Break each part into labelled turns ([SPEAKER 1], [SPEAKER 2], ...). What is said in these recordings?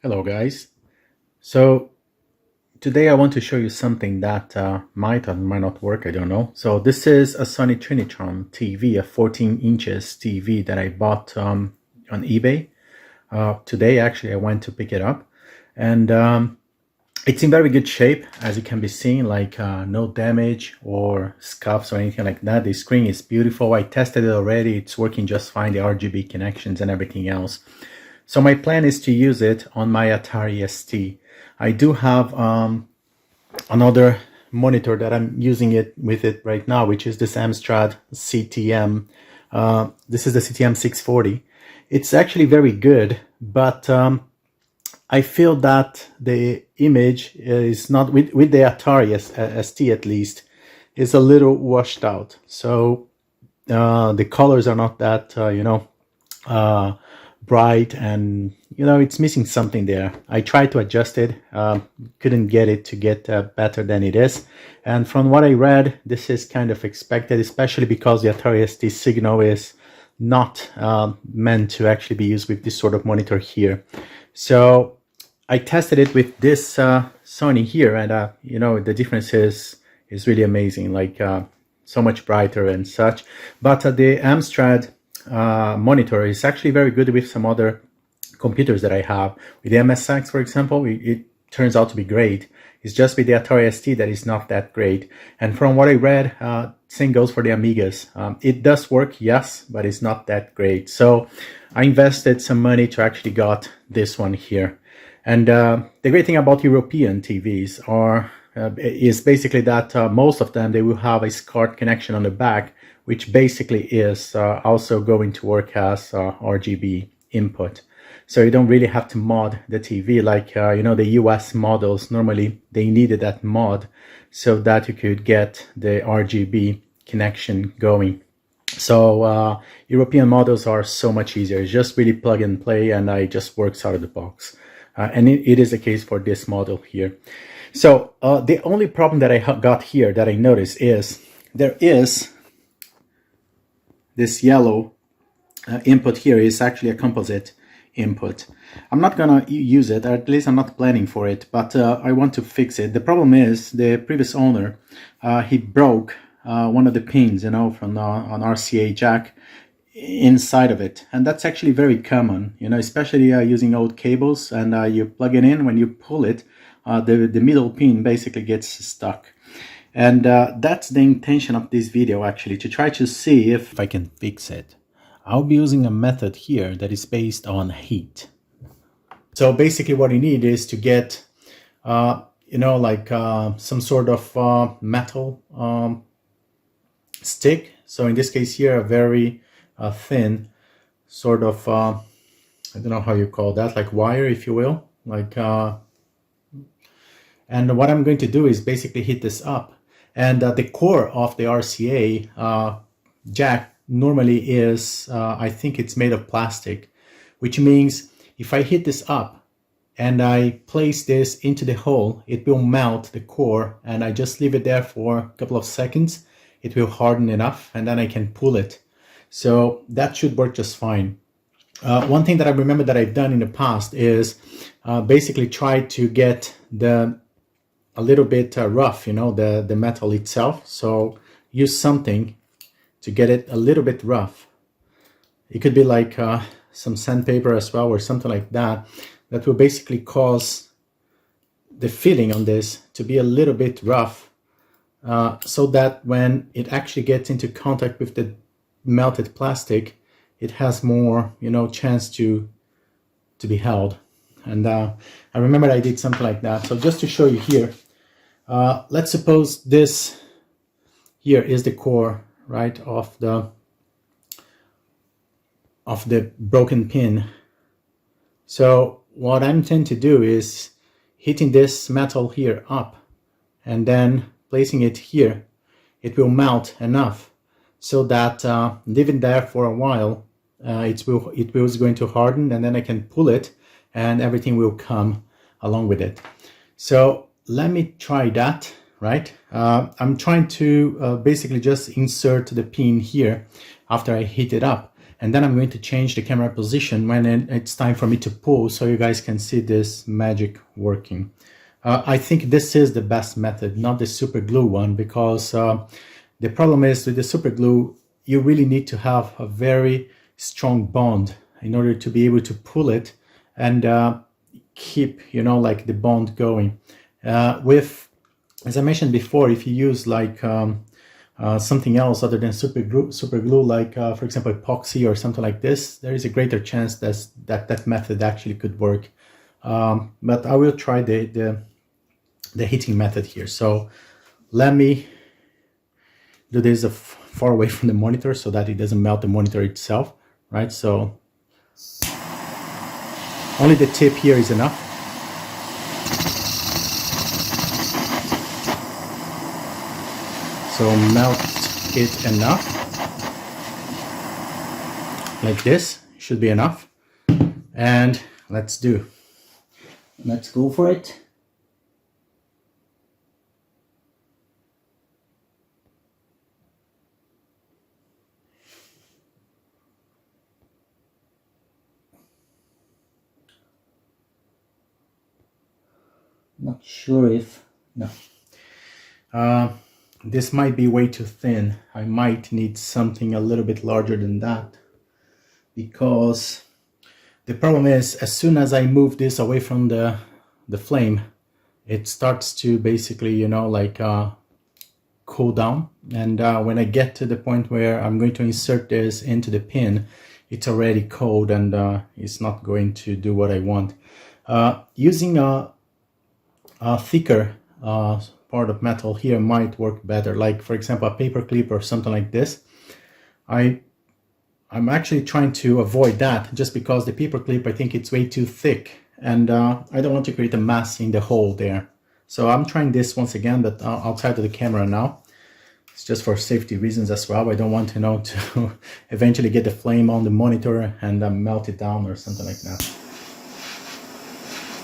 [SPEAKER 1] Hello guys. So today I want to show you something that might or might not work, I don't know. So this is a Sony Trinitron TV, a 14 inches TV that I bought on eBay. Today actually I went to pick it up, and it's in very good shape, as you can be seeing, like no damage or scuffs or anything like that. The screen is beautiful. I tested it already. It's working just fine, the RGB connections and everything else. So my plan is to use it on my Atari ST. I do have another monitor that I'm using it with it right now, which is this Amstrad CTM. This is the CTM 640. It's actually very good, but I feel that the image is not, with the Atari ST at least, is a little washed out. So the colors are not that, bright, and it's missing something there. I tried to adjust it, couldn't get it to get better than it is, and from what I read, this is kind of expected, especially because the Atari ST signal is not meant to actually be used with this sort of monitor here. So I tested it with this Sony here, and the difference is really amazing, like so much brighter and such. But the Amstrad monitor is actually very good with some other computers that I have. With the MSX, for example, it turns out to be great. It's just with the Atari ST that is not that great. And from what I read, same goes for the Amigas. It does work, yes, but it's not that great. So I invested some money to actually got this one here. And the great thing about European TVs is basically that most of them, they will have a SCART connection on the back, which basically is also going to work as RGB input. So you don't really have to mod the TV like, the US models. Normally, they needed that mod so that you could get the RGB connection going. So European models are so much easier. It's just really plug and play, and it just works out of the box. And it is the case for this model here. So the only problem that I got here that I noticed is there is this yellow input here is actually a composite input. I'm not gonna use it, or at least I'm not planning for it, but I want to fix it. The problem is the previous owner, he broke one of the pins, from an RCA jack inside of it, and that's actually very common, especially using old cables, and you plug it in. When you pull it, the middle pin basically gets stuck. And that's the intention of this video, actually, to try to see if I can fix it. I'll be using a method here that is based on heat. So basically what you need is to get, some sort of metal stick. So in this case here, a very thin sort of, I don't know how you call that, like wire, if you will. And what I'm going to do is basically heat this up. And the core of the RCA jack normally is, I think it's made of plastic, which means if I heat this up and I place this into the hole, it will melt the core, and I just leave it there for a couple of seconds. It will harden enough, and then I can pull it. So that should work just fine. One thing that I remember that I've done in the past is basically try to get a little bit rough, the metal itself. So use something to get it a little bit rough. It could be like some sandpaper as well, or something like that. That will basically cause the filling on this to be a little bit rough, so that when it actually gets into contact with the melted plastic, it has more, chance to be held. And I remember I did something like that. So just to show you here, let's suppose this here is the core, right, of the broken pin. So what I intend to do is heating this metal here up and then placing it here. It will melt enough so that leaving there for a while, it was going to harden, and then I can pull it and everything will come along with it. So let me try that, right? I'm trying to basically just insert the pin here after I heat it up. and then I'm going to change the camera position when it's time for me to pull, so you guys can see this magic working. I think this is the best method, not the super glue one, because the problem is with the super glue, you really need to have a very strong bond in order to be able to pull it and keep, you know, like the bond going. As I mentioned before, if you use like something else other than super glue, like for example epoxy or something like this, there is a greater chance that method actually could work. But I will try the heating method here. So let me do this far away from the monitor so that it doesn't melt the monitor itself, right? So only the tip here is enough. So melt it enough, like this, should be enough. And let's go for it. Not sure if, no. This might be way too thin. I might need something a little bit larger than that, because the problem is as soon as I move this away from the flame, it starts to basically, you know, like cool down. And when I get to the point where I'm going to insert this into the pin, it's already cold and it's not going to do what I want. Using a thicker part of metal here might work better, like for example a paper clip or something like this. I'm actually trying to avoid that, just because the paper clip, I think it's way too thick, and I don't want to create a mess in the hole there. So I'm trying this once again, but outside of the camera now. It's just for safety reasons as well. I don't want, you know, to eventually get the flame on the monitor and melt it down or something like that.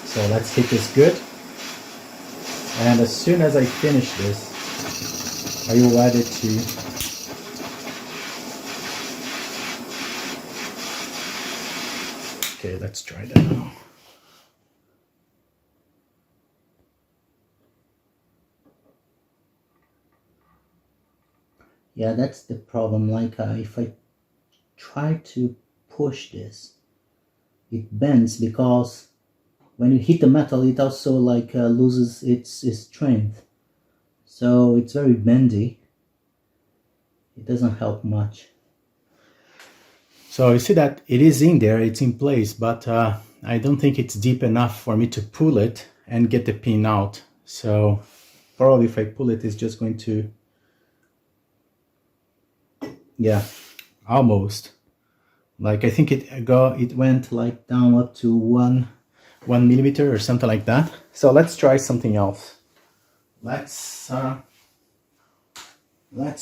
[SPEAKER 1] So let's heat this good. And as soon as I finish this, I will add it to okay, let's try that now. Yeah, that's the problem. Like if I try to push this, it bends, because when you hit the metal, it also like loses its strength. So it's very bendy. It doesn't help much. So you see that it is in there, it's in place, but I don't think it's deep enough for me to pull it and get the pin out. So probably if I pull it, it's just going to, yeah, almost. Like I think it went like down up to 1 millimeter or something like that. So let's try something else. Let's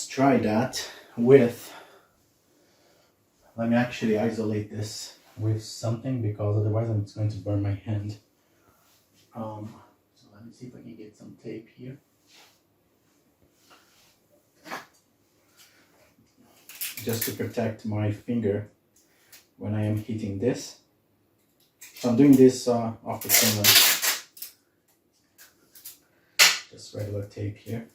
[SPEAKER 1] try that with, let me actually isolate this with something, because otherwise it's going to burn my hand. So let me see if I can get some tape here. Just to protect my finger when I am heating this. So I'm doing this off the camera. Just regular tape here.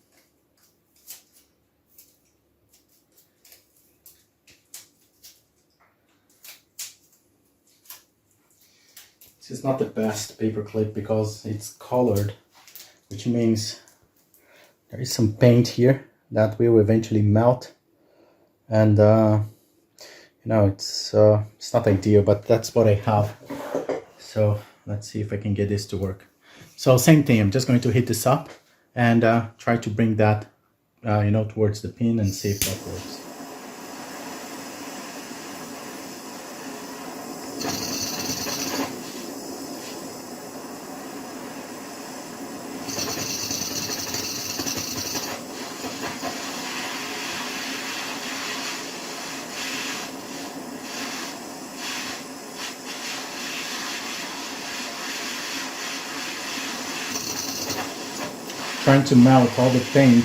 [SPEAKER 1] This is not the best paper clip because it's colored, which means there is some paint here that will eventually melt, and you know, it's not ideal, but that's what I have. So let's see if I can get this to work. So same thing, I'm just going to heat this up and try to bring that you know, towards the pin and see if that works. Trying to melt all the paint.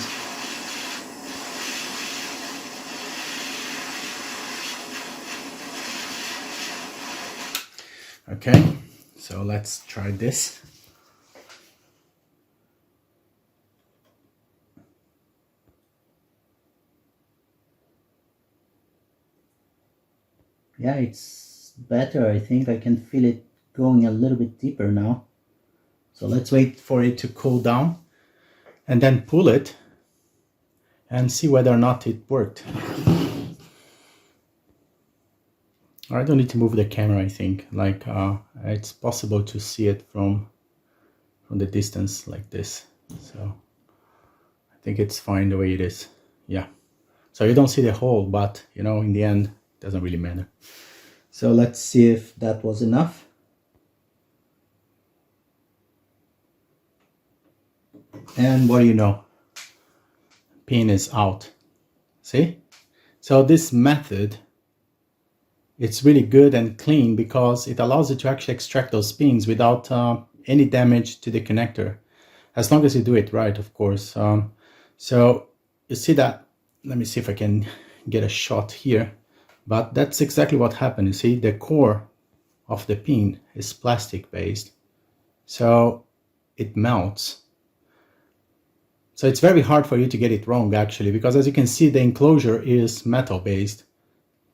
[SPEAKER 1] let's try this. Yeah, it's better. I think I can feel it going a little bit deeper now. So let's wait for it to cool down and then pull it and see whether or not it worked. I don't need to move the camera, I think. Like it's possible to see it from the distance like this. So I think it's fine the way it is. Yeah. So you don't see the hole, but you know, in the end, it doesn't really matter. So let's see if that was enough. And what do you know? Pin is out. See? So this method, it's really good and clean because it allows you to actually extract those pins without any damage to the connector, as long as you do it right, of course. So you see that, let me see if I can get a shot here, but that's exactly what happened. You see, the core of the pin is plastic based, so it melts. So it's very hard for you to get it wrong actually, because as you can see, the enclosure is metal based.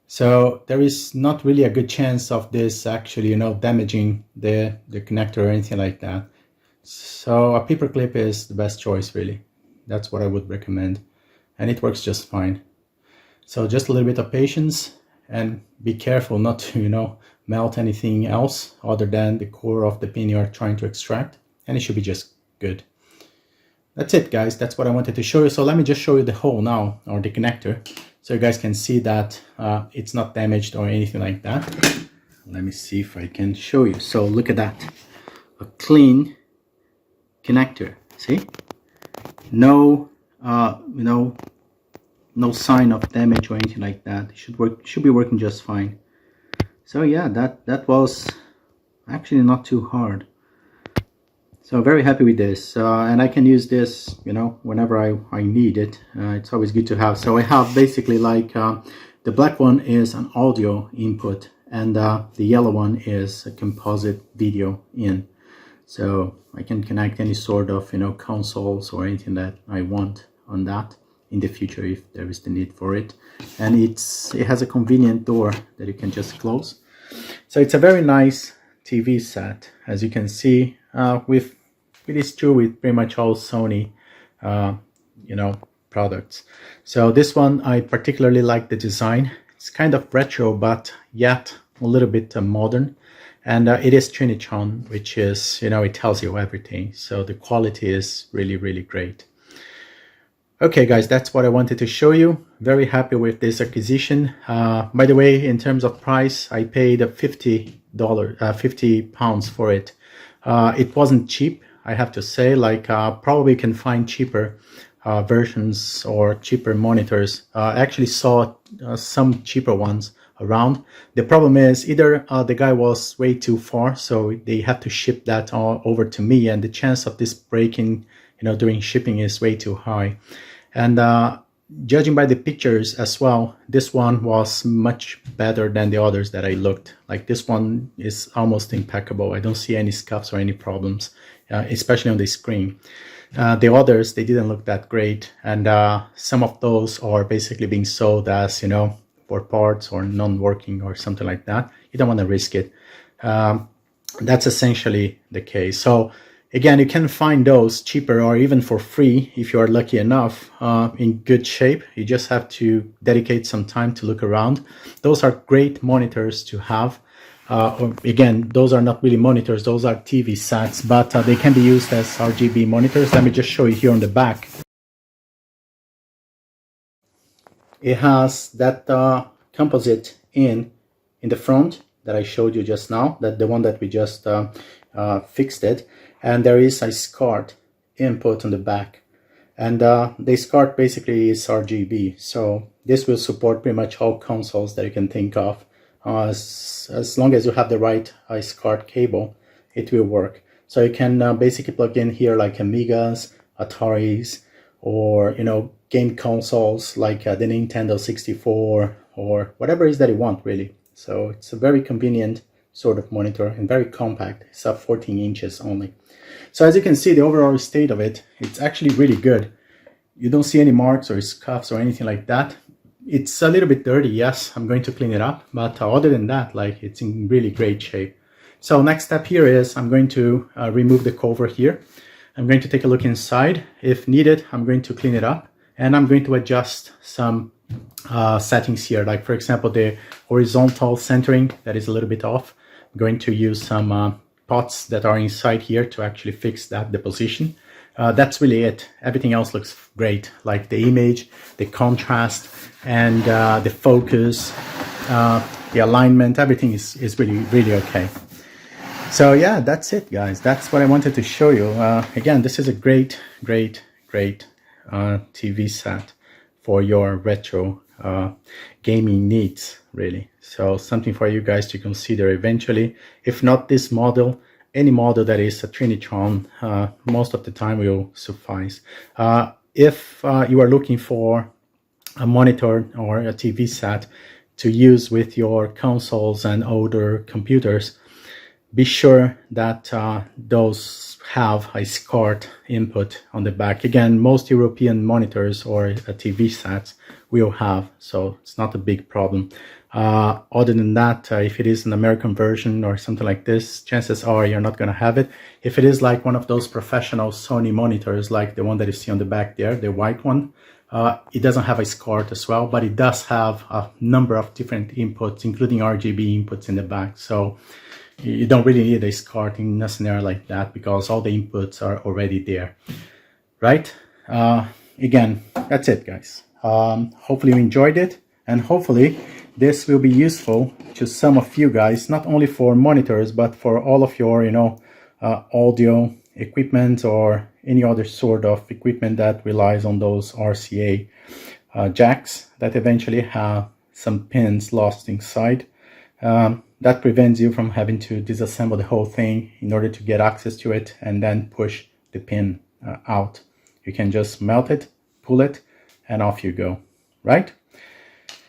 [SPEAKER 1] So there is not really a good chance of this actually, you know, damaging the connector or anything like that. So a paper clip is the best choice really. That's what I would recommend. And it works just fine. So just a little bit of patience and be careful not to, you know, melt anything else other than the core of the pin you are trying to extract. And it should be just good. That's it, guys. That's what I wanted to show you. So let me just show you the hole now, or the connector, so you guys can see that it's not damaged or anything like that. Let me see if I can show you. So look at that, a clean connector. See, no no sign of damage or anything like that. It should be working just fine. So yeah, that was actually not too hard. So very happy with this, and I can use this, you know, whenever I need it. It's always good to have. So I have basically like the black one is an audio input, and the yellow one is a composite video in. So I can connect any sort of, you know, consoles or anything that I want on that in the future if there is the need for it. And it has a convenient door that you can just close. So it's a very nice TV set, as you can see. It is true with pretty much all Sony, you know, products. So this one, I particularly like the design. It's kind of retro, but yet a little bit modern. And it is Trinitron, which is, you know, it tells you everything. So the quality is really, really great. Okay, guys, that's what I wanted to show you. Very happy with this acquisition. By the way, in terms of price, I paid £50 for it. It wasn't cheap, I have to say. Like probably can find cheaper versions or cheaper monitors. I actually saw some cheaper ones around. The problem is either the guy was way too far, so they have to ship that all over to me, and the chance of this breaking, you know, during shipping is way too high. And judging by the pictures as well, this one was much better than the others that I looked. Like this one is almost impeccable. I don't see any scuffs or any problems, especially on the screen. The others, they didn't look that great, and some of those are basically being sold as, you know, for parts or non-working or something like that. You don't want to risk it. That's essentially the case. So again, you can find those cheaper or even for free if you are lucky enough, in good shape. You just have to dedicate some time to look around. Those are great monitors to have. Again, those are not really monitors, those are TV sets, but they can be used as RGB monitors. Let me just show you here on the back. It has that composite in the front that I showed you just now, that the one that we just fixed it, and there is a SCART input on the back, and the SCART basically is RGB, so this will support pretty much all consoles that you can think of. As long as you have the right SCART cable, it will work. So you can basically plug in here like Amigas, Ataris, or, you know, game consoles like the Nintendo 64 or whatever it is that you want really. So it's a very convenient sort of monitor and very compact. It's 14 inches only. So as you can see, the overall state of it, it's actually really good. You don't see any marks or scuffs or anything like that. It's a little bit dirty, yes, I'm going to clean it up, but other than that, like, it's in really great shape. So next step here is I'm going to remove the cover here. I'm going to take a look inside. If needed, I'm going to clean it up, and I'm going to adjust some settings here, like for example the horizontal centering that is a little bit off. I'm going to use some pots that are inside here to actually fix that, the position. That's really it. Everything else looks great, like the image, the contrast, and the focus, the alignment, everything is really okay. So yeah, that's it, guys. That's what I wanted to show you. Again, this is a great TV set for your retro gaming needs, really. So something for you guys to consider eventually. If not this model, any model that is a Trinitron, most of the time will suffice. If you are looking for a monitor or a TV set to use with your consoles and older computers, be sure that those have a SCART input on the back. Again, most European monitors or TV sets will have, so it's not a big problem. Other than that, if it is an American version or something like this, chances are you're not going to have it. If it is like one of those professional Sony monitors, like the one that you see on the back there, the white one, it doesn't have a SCART as well, but it does have a number of different inputs, including RGB inputs in the back. So you don't really need a SCART in a scenario like that, because all the inputs are already there, right? Again, that's it, guys. Hopefully you enjoyed it, and hopefully this will be useful to some of you guys, not only for monitors, but for all of your, audio equipment or any other sort of equipment that relies on those RCA jacks that eventually have some pins lost inside. That prevents you from having to disassemble the whole thing in order to get access to it and then push the pin out. You can just melt it, pull it, and off you go, right?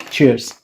[SPEAKER 1] Cheers.